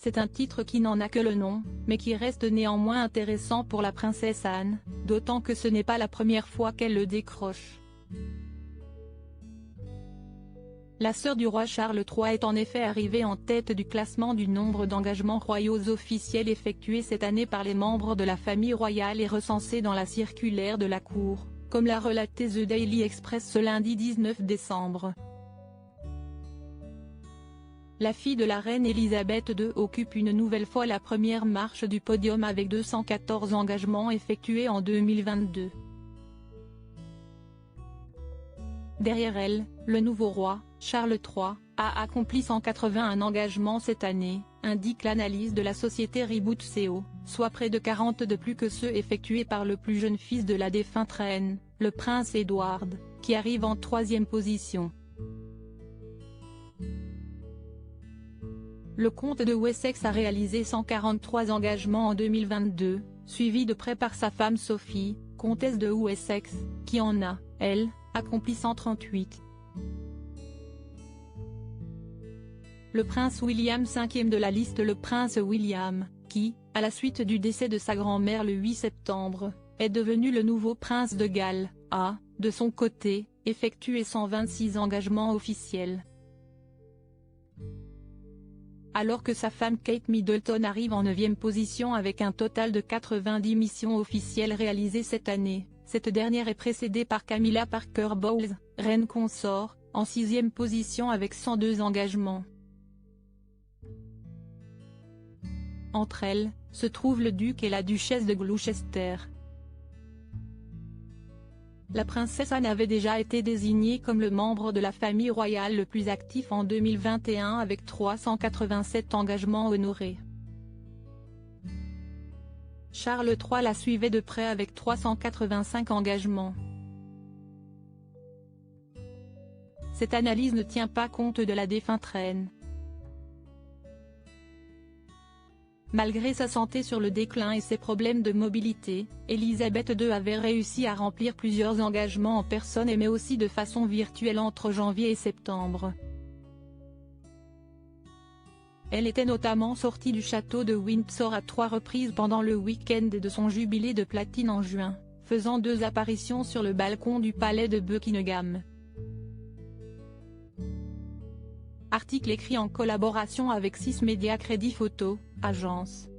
C'est un titre qui n'en a que le nom, mais qui reste néanmoins intéressant pour la princesse Anne, d'autant que ce n'est pas la première fois qu'elle le décroche. La sœur du roi Charles III est en effet arrivée en tête du classement du nombre d'engagements royaux officiels effectués cette année par les membres de la famille royale et recensés dans la circulaire de la cour, comme l'a relaté The Daily Express ce lundi 19 décembre. La fille de la reine Elisabeth II occupe une nouvelle fois la première marche du podium avec 214 engagements effectués en 2022. Derrière elle, le nouveau roi, Charles III, a accompli 181 engagements cette année, indique l'analyse de la société Reboot CO, soit près de 40 de plus que ceux effectués par le plus jeune fils de la défunte reine, le prince Edward, qui arrive en 3e position. Le comte de Wessex a réalisé 143 engagements en 2022, suivi de près par sa femme Sophie, comtesse de Wessex, qui en a, elle, accompli 138. Le prince William, 5e de la liste. Le prince William, qui, à la suite du décès de sa grand-mère le 8 septembre, est devenu le nouveau prince de Galles, a, de son côté, effectué 126 engagements officiels. Alors que sa femme Kate Middleton arrive en 9e position avec un total de 90 missions officielles réalisées cette année, cette dernière est précédée par Camilla Parker Bowles, reine consort, en 6e position avec 102 engagements. Entre elles, se trouvent le duc et la duchesse de Gloucester. La princesse Anne avait déjà été désignée comme le membre de la famille royale le plus actif en 2021 avec 387 engagements honorés. Charles III la suivait de près avec 385 engagements. Cette analyse ne tient pas compte de la défunte reine. Malgré sa santé sur le déclin et ses problèmes de mobilité, Elisabeth II avait réussi à remplir plusieurs engagements en personne mais aussi de façon virtuelle entre janvier et septembre. Elle était notamment sortie du château de Windsor à 3 reprises pendant le week-end de son jubilé de platine en juin, faisant 2 apparitions sur le balcon du palais de Buckingham. Article écrit en collaboration avec 6 Médias Crédit Photo, agence.